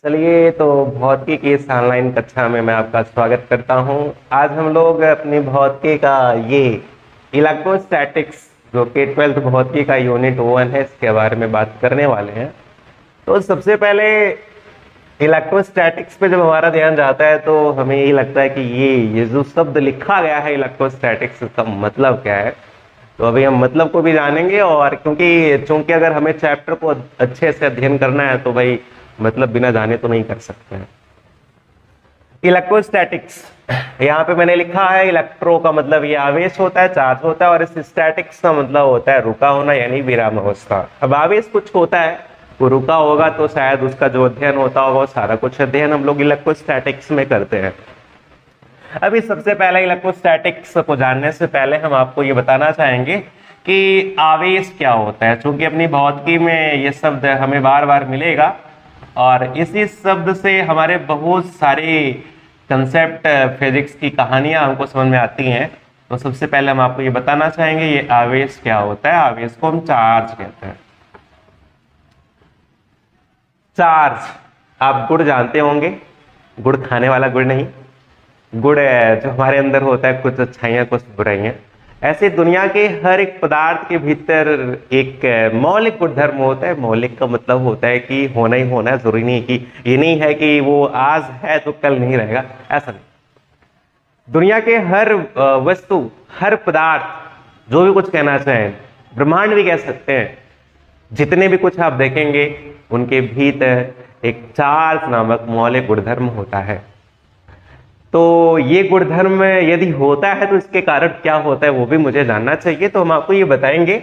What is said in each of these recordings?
चलिए तो भौतिकी की इस ऑनलाइन कक्षा में मैं आपका स्वागत करता हूं। आज हम लोग अपनी भौतिकी का ये इलेक्ट्रोस्टैटिक्स जो कि 12th भौतिकी का यूनिट 1 है, इसके बारे में बात करने वाले हैं। तो सबसे पहले इलेक्ट्रोस्टैटिक्स पे जब हमारा ध्यान जाता है तो हमें यही लगता है कि ये जो शब्द लिखा गया है इलेक्ट्रोस्टैटिक्स का मतलब क्या है। तो अभी हम मतलब को भी जानेंगे, और चूंकि अगर हमें चैप्टर को अच्छे से अध्ययन करना है तो भाई मतलब बिना जाने तो नहीं कर सकते हैं। इलेक्ट्रोस्टैटिक्स, यहाँ पे मैंने लिखा है इलेक्ट्रो का मतलब ये आवेश होता है, चार्ज होता है, और इस स्टैटिक्स का मतलब होता है रुका होना यानी विराम अवस्था। अब आवेश कुछ होता है वो रुका होगा तो शायद उसका जो अध्ययन होता होगा वो सारा कुछ अध्ययन हम लोग इलेक्ट्रोस्टैटिक्स में करते हैं। अभी सबसे पहले इलेक्ट्रोस्टैटिक्स को जानने से पहले हम आपको ये बताना चाहेंगे कि आवेश क्या होता है। चूंकि अपनी भौतिकी में ये शब्द हमें बार बार मिलेगा और इसी शब्द से हमारे बहुत सारे कंसेप्ट फिजिक्स की कहानियां हमको समझ में आती हैं। तो सबसे पहले हम आपको ये बताना चाहेंगे ये आवेश क्या होता है। आवेश को हम चार्ज कहते हैं। चार्ज, आप गुड़ जानते होंगे, गुड़ खाने वाला गुड़ नहीं, गुड़ जो हमारे अंदर होता है, कुछ अच्छाइयाँ कुछ बुराइयाँ। ऐसे दुनिया के हर एक पदार्थ के भीतर एक मौलिक गुणधर्म होता है। मौलिक का मतलब होता है कि होना ही होना है, जरूरी नहीं कि ये नहीं है कि वो आज है तो कल नहीं रहेगा, ऐसा नहीं। दुनिया के हर वस्तु, हर पदार्थ, जो भी कुछ कहना चाहें, ब्रह्मांड भी कह सकते हैं, जितने भी कुछ आप देखेंगे उनके भीतर एक चार्ज नामक मौलिक गुणधर्म होता है। तो ये गुणधर्म यदि होता है तो इसके कारण क्या होता है वो भी मुझे जानना चाहिए। तो हम आपको ये बताएंगे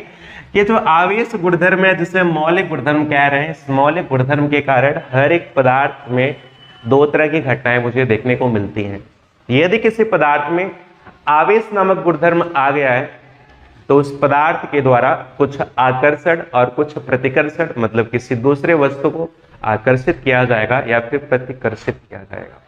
कि जो आवेश गुणधर्म है जिसे मौलिक गुणधर्म कह रहे हैं, इस मौलिक गुणधर्म के कारण हर एक पदार्थ में दो तरह की घटनाएं मुझे देखने को मिलती हैं। यदि किसी पदार्थ में आवेश नामक गुणधर्म आ गया है तो उस पदार्थ के द्वारा कुछ आकर्षण और कुछ प्रतिकर्षण, मतलब किसी दूसरे वस्तु को आकर्षित किया जाएगा या फिर प्रतिकर्षित किया जाएगा।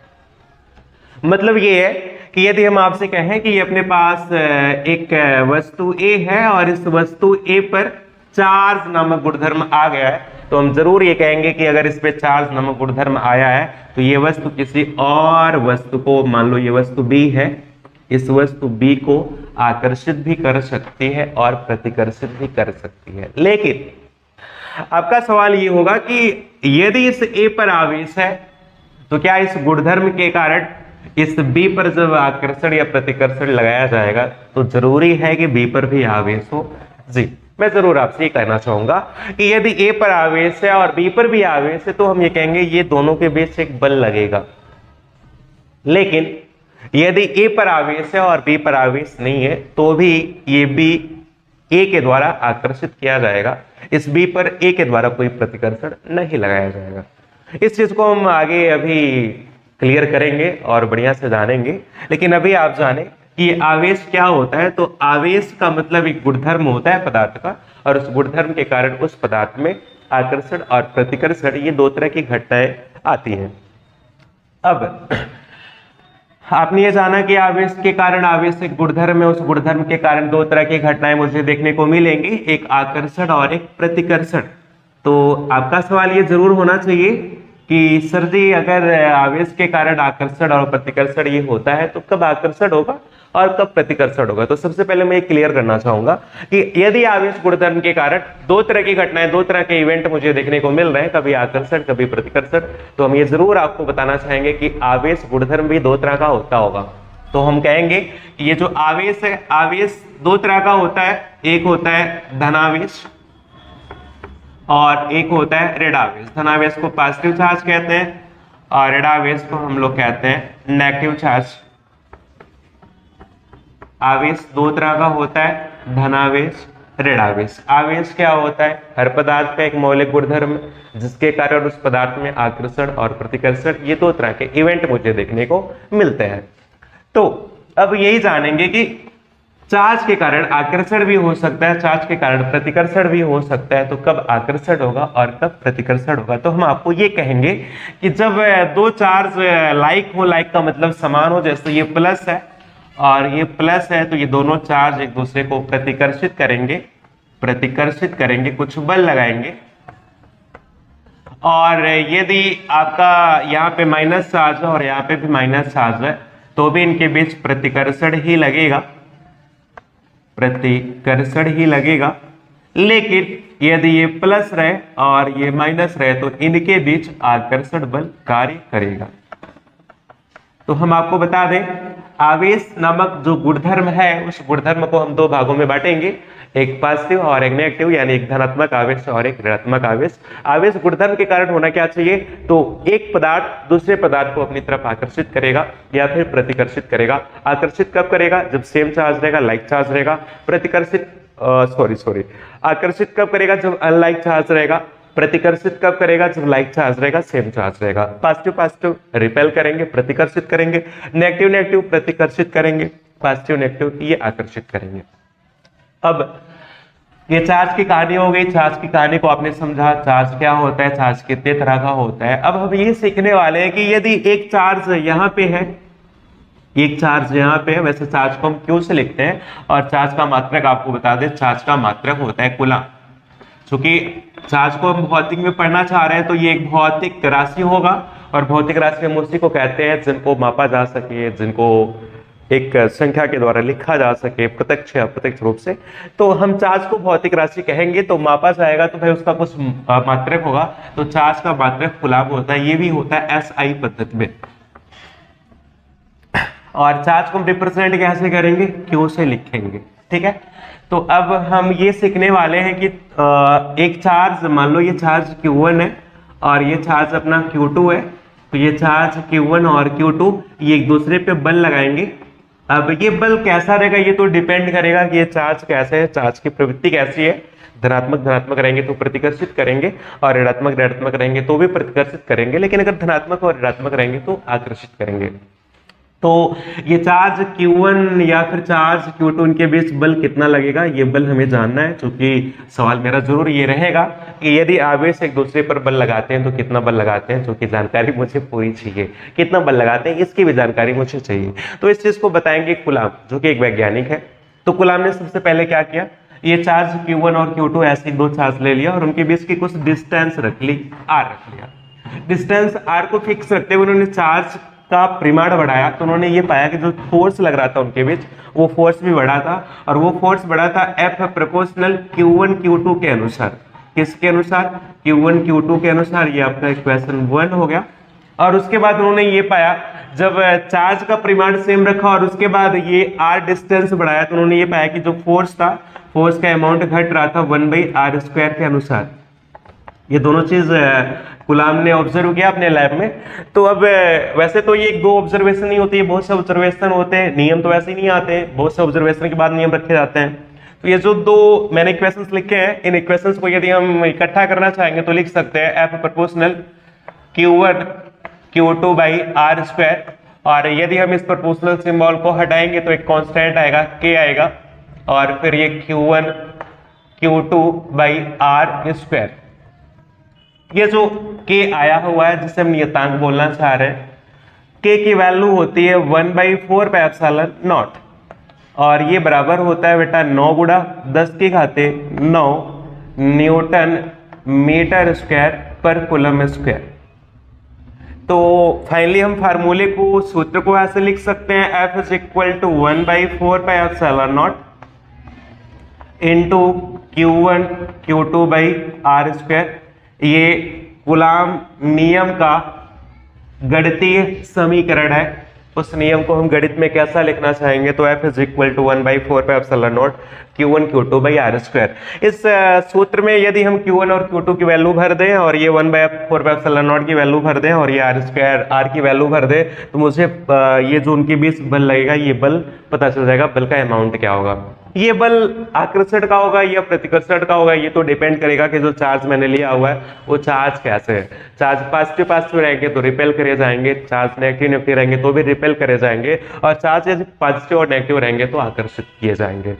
मतलब ये है कि यदि हम आपसे कहें कि ये अपने पास एक वस्तु A है और इस वस्तु A पर चार्ज नामक गुणधर्म आ गया है, तो हम जरूर ये कहेंगे कि अगर इस पे चार्ज नामक गुणधर्म आया है तो ये वस्तु किसी और वस्तु को, मान लो ये वस्तु B है, इस वस्तु B को आकर्षित भी कर सकती है और प्रतिकर्षित भी कर सकती है। लेकिन आपका सवाल ये होगा कि यदि इस A पर आवेश है तो क्या इस गुणधर्म के कारण इस B पर जब आकर्षण या प्रतिकर्षण लगाया जाएगा तो जरूरी है कि B पर भी आवेश हो? जी, मैं जरूर आपसे ये कहना चाहूंगा कि यदि A पर आवेश है और B पर भी आवेश है तो हम ये कहेंगे ये दोनों के बीच एक बल लगेगा। लेकिन यदि A पर आवेश है और B पर आवेश नहीं है तो भी ये B A के द्वारा आकर्षित किया जाएगा, इस B पर A के द्वारा कोई प्रतिकर्षण नहीं लगाया जाएगा। इस चीज को हम आगे अभी क्लियर करेंगे और बढ़िया से जानेंगे। लेकिन अभी आप जाने कि आवेश क्या होता है। तो आवेश का मतलब एक गुणधर्म होता है पदार्थ का, और उस गुणधर्म के कारण उस पदार्थ में आकर्षण और प्रतिकर्षण, ये दो तरह की घटनाएं आती हैं। अब आपने ये जाना कि आवेश के कारण, आवेश एक गुणधर्म है, उस गुणधर्म के कारण दो तरह की घटनाएं मुझे देखने को मिलेंगी, एक आकर्षण और एक प्रतिकर्षण। तो आपका सवाल ये जरूर होना चाहिए कि सर जी अगर आवेश के कारण आकर्षण और प्रतिकर्षण ये होता है तो कब आकर्षण होगा और कब प्रतिकर्षण होगा। तो सबसे पहले मैं ये क्लियर करना चाहूंगा कि यदि आवेश गुणधर्म के कारण दो तरह की घटनाएं, दो तरह के इवेंट मुझे देखने को मिल रहे हैं, कभी आकर्षण कभी प्रतिकर्षण, तो हम ये जरूर आपको बताना चाहेंगे कि आवेश गुणधर्म भी दो तरह का होता होगा। तो हम कहेंगे कि ये जो आवेश है, आवेश दो तरह का होता है, एक होता है धनावेश और एक होता है ऋणावेश। धनावेश को पॉजिटिव चार्ज कहते हैं और ऋणावेश को हम लोग कहते हैं नेगेटिव चार्ज। आवेश दो तरह का होता है, धनावेश, ऋणावेश। आवेश क्या होता है? हर पदार्थ का एक मौलिक गुणधर्म जिसके कारण उस पदार्थ में आकर्षण और प्रतिकर्षण, ये दो तरह के इवेंट मुझे देखने को मिलते हैं। तो अब यही जानेंगे कि चार्ज के कारण आकर्षण भी हो सकता है, चार्ज के कारण प्रतिकर्षण भी हो सकता है। तो कब आकर्षण होगा और कब प्रतिकर्षण होगा? तो हम आपको ये कहेंगे कि जब दो चार्ज लाइक हो, लाइक का मतलब समान हो, जैसे ये प्लस है और ये प्लस है, तो ये दोनों चार्ज एक दूसरे को प्रतिकर्षित करेंगे, कुछ बल लगाएंगे और यदि आपका यहाँ पे माइनस चार्ज है और यहाँ पे भी माइनस चार्ज है तो भी इनके बीच प्रतिकर्षण ही लगेगा, प्रतिकर्षण ही लगेगा। लेकिन यदि ये प्लस रहे और ये माइनस रहे तो इनके बीच आकर्षण बल कार्य करेगा। तो हम आपको बता दें, आवेश नामक जो गुणधर्म है उस गुणधर्म को हम दो भागों में बांटेंगे, एक पॉजिटिव और एक नेगेटिव, यानी एक धनात्मक आवेश और एक ऋणात्मक आवेश। आवेश गुणधर्म के कारण होना क्या चाहिए, तो एक पदार्थ दूसरे पदार्थ को अपनी तरफ आकर्षित करेगा या फिर प्रतिकर्षित करेगा। आकर्षित कब करेगा, जब सेम चार्ज रहेगा, लाइक चार्ज रहेगा। प्रतिकर्षित आकर्षित कब करेगा, जब अनलाइक चार्ज रहेगा। प्रतिकर्षित कब करेगा, जब लाइक चार्ज रहेगा, सेम चार्ज रहेगा। पॉजिटिव पॉजिटिव रिपेल करेंगे, प्रतिकर्षित करेंगे। नेगेटिव नेगेटिव प्रतिकर्षित करेंगे, पॉजिटिव नेगेटिव ये आकर्षित करेंगे। अब ये चार्ज की कहानी हो गई। चार्ज की कहानी को आपने समझा, चार्ज क्या होता है, चार्ज कितने तरह का होता है। अब हम ये सीखने वाले हैं कि यदि एक चार्ज यहाँ पे है, एक चार्ज यहाँ पे है, वैसे चार्ज को हम क्यू से लिखते हैं और चार्ज का मात्रक आपको बता दें, चार्ज का मात्रक होता है कूलम। चूंकि चार्ज को हम भौतिक में पढ़ना चाह रहे हैं तो ये एक भौतिक राशि होगा और भौतिक राशि हम उसी को कहते हैं जिनको मापा जा सके, जिनको एक संख्या के द्वारा लिखा जा सके, प्रत्यक्ष या अप्रत्यक्ष रूप से। तो हम चार्ज को भौतिक राशि कहेंगे तो मापा जाएगा तो भाई उसका कुछ मात्रक होगा। तो चार्ज का मात्रक कूलम होता है, ये भी होता है एसआई पद्धति में। और चार्ज को हम रिप्रेजेंट कैसे करेंगे, क्यू से लिखेंगे, ठीक है। तो अब हम ये सीखने वाले हैं कि एक चार्ज, मान लो ये चार्ज Q1 है और ये चार्ज अपना Q2 है। तो ये चार्ज Q1 और Q2 ये एक दूसरे पे बल लगाएंगे। अब ये बल कैसा रहेगा ये तो डिपेंड करेगा कि ये चार्ज कैसे है, चार्ज की प्रवृत्ति कैसी है। धनात्मक धनात्मक रहेंगे तो प्रतिकर्षित करेंगे और ऋणात्मक ऋणात्मक रहेंगे तो भी प्रतिकर्षित करेंगे, लेकिन अगर धनात्मक और ऋणात्मक रहेंगे तो आकर्षित करेंगे। तो ये चार्ज Q1 या फिर चार्ज Q2 इनके बीच बल कितना लगेगा, ये बल हमें जानना है। क्योंकि सवाल मेरा जरूर ये रहेगा कि यदि आवेश एक दूसरे पर बल लगाते हैं तो कितना बल लगाते हैं, जो कि जानकारी मुझे पूरी चाहिए। कितना बल लगाते हैं इसकी भी जानकारी मुझे चाहिए। तो इस चीज को बताएंगे कूलम, जो कि एक वैज्ञानिक है। तो कूलम ने सबसे पहले क्या किया, ये चार्ज Q1 और Q2 ऐसे दो चार्ज ले लिया और उनके बीच की कुछ डिस्टेंस रख ली, r रख लिया। डिस्टेंस r को फिक्स रखते हुए उन्होंने चार्ज का परिमाण बढ़ाया। तो उन्होंने ये पाया कि जो फोर्स लग रहा था उनके बीच वो फोर्स भी बढ़ा था और वो फोर्स बढ़ा था F प्रोपोर्शनल Q1 Q2 के अनुसार। किसके अनुसार, Q1 Q2 के अनुसार। ये आपका इक्वेशन 1 हो गया। और उसके बाद उन्होंने ये पाया, जब चार्ज का परिमाण सेम रखा और उसके बाद ये r डिस्टेंस बढ़ाया तो उन्होंने ये पाया कि जो फोर्स था, फोर्स का अमाउंट घट रहा था 1/r² के अनुसार। ये दोनों चीज कूलम ने ऑब्जर्व किया अपने लैब में। तो अब वैसे तो ये दो ऑब्जर्वेशन नहीं होती है, बहुत से ऑब्जर्वेशन होते हैं। नियम तो वैसे ही नहीं आते हैं, बहुत से ऑब्जर्वेशन के बाद नियम रखे जाते हैं। तो ये जो दो मैंने इक्वेशंस लिखे हैं, इन इक्वेशंस को यदि हम इकट्ठा करना चाहेंगे तो लिख सकते हैं F प्रोपोर्शनल Q1 Q2/r²। और यदि हम इस प्रोपोर्शनल सिंबल को हटाएंगे तो एक कांस्टेंट आएगा, K आएगा, और फिर ये Q1 Q2/r²। ये जो K आया हुआ है जिसे हम नियतांक बोलना चाह रहे हैं, K की वैल्यू होती है 1/4πε0 और ये बराबर होता है बेटा 9 गुणा 10⁻9 न्यूटन मीटर स्क्वायर पर कूलम स्क्वायर। तो फाइनली हम फार्मूले को, सूत्र को ऐसे लिख सकते हैं, F is equal to 1/4πε0 into Q1 Q2/r²। ये कूलम नियम का गणितीय समीकरण है। उस नियम को हम गणित में कैसा लिखना चाहेंगे तो F is equal to 1/4πε0 Q1 Q2/r²। इस सूत्र में यदि हम Q1 और Q2 की वैल्यू भर दें और ये 1/4πε0 की वैल्यू भर दें और ये r² की वैल्यू भर दें तो मुझे ये जो उनके बीच बल लगेगा ये बल पता चल जाएगा, बल का अमाउंट क्या होगा। ये बल आकर्षण का होगा या प्रतिकर्षण का होगा, ये तो डिपेंड करेगा कि जो चार्ज मैंने लिया हुआ है वो चार्ज कैसे है। चार्ज पॉजिटिव पॉजिटिव रहेंगे तो रिपेल करे जाएंगे, चार्ज नेगेटिव नेगेटिव रहेंगे तो भी रिपेल करे जाएंगे, और चार्ज यदि पॉजिटिव और नेगेटिव रहेंगे तो आकर्षित किए जाएंगे।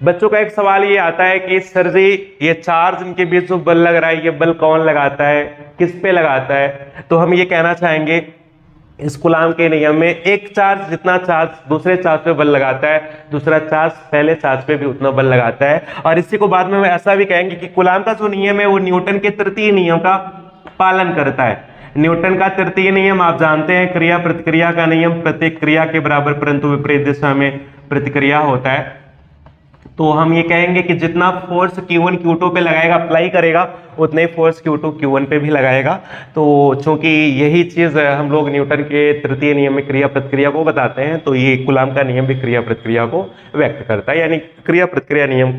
बच्चों का एक सवाल ये आता है कि सर जी ये चार्ज इनके बीच जो बल लग रहा है ये बल कौन लगाता है, किस पे लगाता है। तो हम ये कहना चाहेंगे इस कूलम के नियम में एक चार्ज जितना चार्ज दूसरे चार्ज पे बल लगाता है, दूसरा चार्ज पहले चार्ज पे भी उतना बल लगाता है। और इसी को बाद में हम ऐसा भी कहेंगे कि कूलम का जो नियम है वो न्यूटन के तृतीय नियम का पालन करता है। न्यूटन का तृतीय नियम आप जानते हैं, क्रिया प्रतिक्रिया का नियम, प्रत्येक क्रिया के बराबर परंतु विपरीत दिशा में प्रतिक्रिया होता है। तो हम ये कहेंगे कि जितना फोर्स Q1 Q2 पे लगाएगा, अप्लाई करेगा, उतने ही फोर्स Q2 Q1 पे भी लगाएगा। तो चूंकि यही चीज हम लोग न्यूटन के तृतीय नियम में क्रिया प्रतिक्रिया को बताते हैं, तो ये कूलाम का नियम भी क्रिया प्रतिक्रिया को व्यक्त करता है, यानी क्रिया प्रतिक्रिया नियम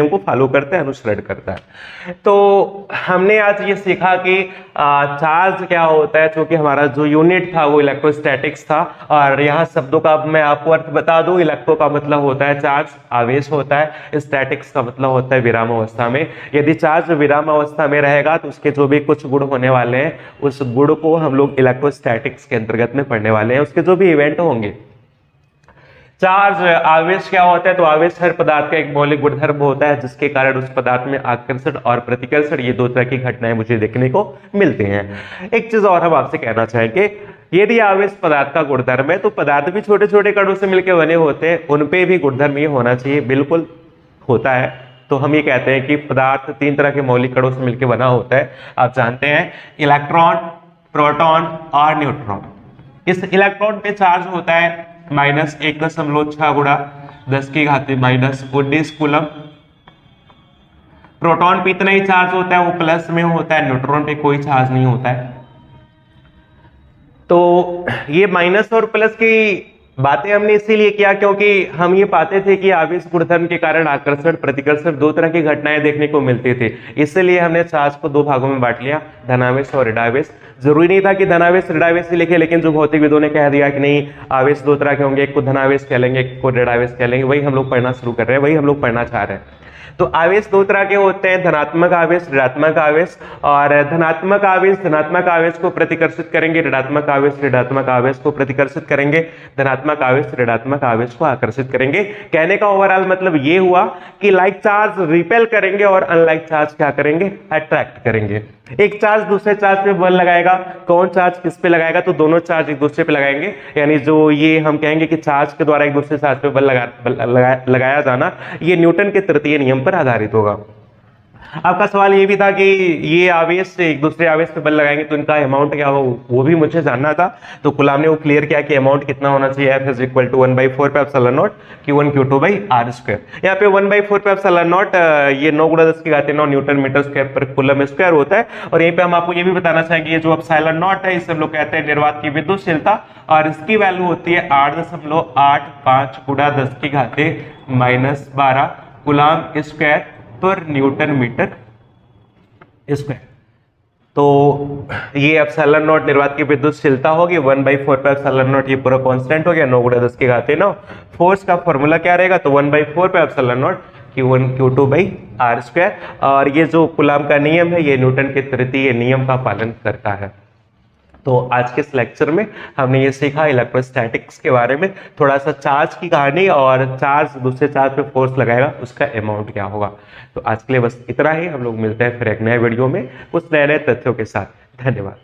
को फॉलो करता है, अनुसरण करता है। तो हमने आज ये सीखा कि चार्ज क्या होता है, क्योंकि हमारा जो यूनिट था वो इलेक्ट्रोस्टैटिक्स था। और यहाँ शब्दों का मैं आपको अर्थ बता दूं, इलेक्ट्रो का मतलब होता है चार्ज, आवेश होता है, स्टैटिक्स का मतलब होता है विराम अवस्था में। यदि चार्ज विराम अवस्था में रहेगा तो उसके जो भी कुछ गुण होने वाले हैं, उस गुण को हम लोग इलेक्ट्रोस्टैटिक्स के अंतर्गत में पढ़ने वाले हैं, उसके जो भी इवेंट होंगे। चार्ज आवेश क्या होता है, तो आवेश हर पदार्थ का एक मौलिक गुणधर्म होता है, जिसके कारण उस पदार्थ में आकर्षण और प्रतिकर्षण, ये दो तरह की घटनाएं मुझे देखने को मिलती हैं। एक चीज और हम आपसे कहना चाहेंगे, यदि आवेश पदार्थ का गुणधर्म है तो पदार्थ भी छोटे छोटे कणों से मिलकर बने होते हैं, उनपे भी गुणधर्म ये होना चाहिए, बिल्कुल होता है। तो हम ये कहते हैं कि पदार्थ 3 तरह के मौलिक कणों से मिलकर बना होता है। आप जानते हैं, इलेक्ट्रॉन, प्रोटॉन और न्यूट्रॉन। इस इलेक्ट्रॉन पे चार्ज होता है -1.6 गुणा 10⁻⁻19 कूलम। प्रोटॉन पे इतना ही चार्ज होता है, वो प्लस में होता है, न्यूट्रॉन पे कोई चार्ज नहीं होता है। तो ये माइनस और प्लस की बातें हमने इसीलिए किया क्योंकि हम ये पाते थे कि आवेश गुणधर्म के कारण आकर्षण प्रतिकर्षण 2 तरह की घटनाएं देखने को मिलती थी। इसलिए हमने चार्ज को 2 भागों में बांट लिया, धनावेश और ऋणावेश। जरूरी नहीं था कि धनावेश ऋणावेश ही लिखे, लेकिन जो भौतिकविदों ने कह दिया कि नहीं, आवेश 2 तरह के होंगे, एक को धनावेश कह लेंगे, एक को ऋणावेश कह लेंगे, वही हम लोग पढ़ना शुरू कर रहे हैं, वही हम लोग पढ़ना चाह रहे हैं। तो आवेश 2 तरह के होते हैं, धनात्मक आवेश, ऋणात्मक आवेश। और धनात्मक आवेश को प्रतिकर्षित करेंगे, ऋणात्मक आवेश को प्रतिकर्षित करेंगे, धनात्मक आवेश ऋणात्मक आवेश को आकर्षित करेंगे। कहने का ओवरऑल मतलब ये हुआ कि लाइक चार्ज रिपेल करेंगे और अनलाइक चार्ज क्या करेंगे, अट्रैक्ट करेंगे। एक चार्ज दूसरे चार्ज पे बल लगाएगा, कौन चार्ज किस पे लगाएगा, तो दोनों चार्ज एक दूसरे पे लगाएंगे। यानी जो ये हम कहेंगे कि चार्ज के द्वारा एक दूसरे चार्ज पे बल लगाया जाना, ये न्यूटन के तृतीय नियम पर आधारित होगा। आपका सवाल ये भी था कि ये आवेश एक दूसरे आवेश पे बल लगाएंगे तो इनका अमाउंट क्या हो, वो भी मुझे जानना था। तो कूलाम ने वो क्लियर किया कि अमाउंट कितना होना चाहिए, F = 1/4 पे epsilon not Q1 Q2 r square. यहाँ पे 1/4 पे एप्सिलॉन नॉट ये 9 × 10⁹ न्यूटन मीटर स्क्वायर पर कूलम स्क्वायर होता है। और यहीं पे हम आपको ये भी बताना चाहेंगे, ये जो एप्सिलॉन नॉट है, इसे हम लोग कहते हैं निर्वात की विद्युतशीलता, और इसकी वैल्यू होती है 8.85 × 10⁻12 कूलाम स्क्वायर पर न्यूटन मीटर स्क्वायर। तो ये एप्सिलॉन नॉट निर्वात की विद्युतशीलता होगी, 1/4 पे एप्सिलॉन नॉट ये पूरा कांस्टेंट हो गया, 9 × 10⁹ फोर्स का फॉर्मूला क्या रहेगा, तो 1/4 पे epsilon not Q1 Q2 r square. और ये जो कूलाम का नियम है, ये न्यूटन के तृतीय नियम का पालन करता है। तो आज के इस लेक्चर में हमने ये सीखा इलेक्ट्रोस्टैटिक्स के बारे में, थोड़ा सा चार्ज की कहानी, और चार्ज दूसरे चार्ज पे फोर्स लगाएगा उसका अमाउंट क्या होगा। तो आज के लिए बस इतना ही, हम लोग मिलते हैं फिर एक नए वीडियो में कुछ नए नए तथ्यों के साथ। धन्यवाद।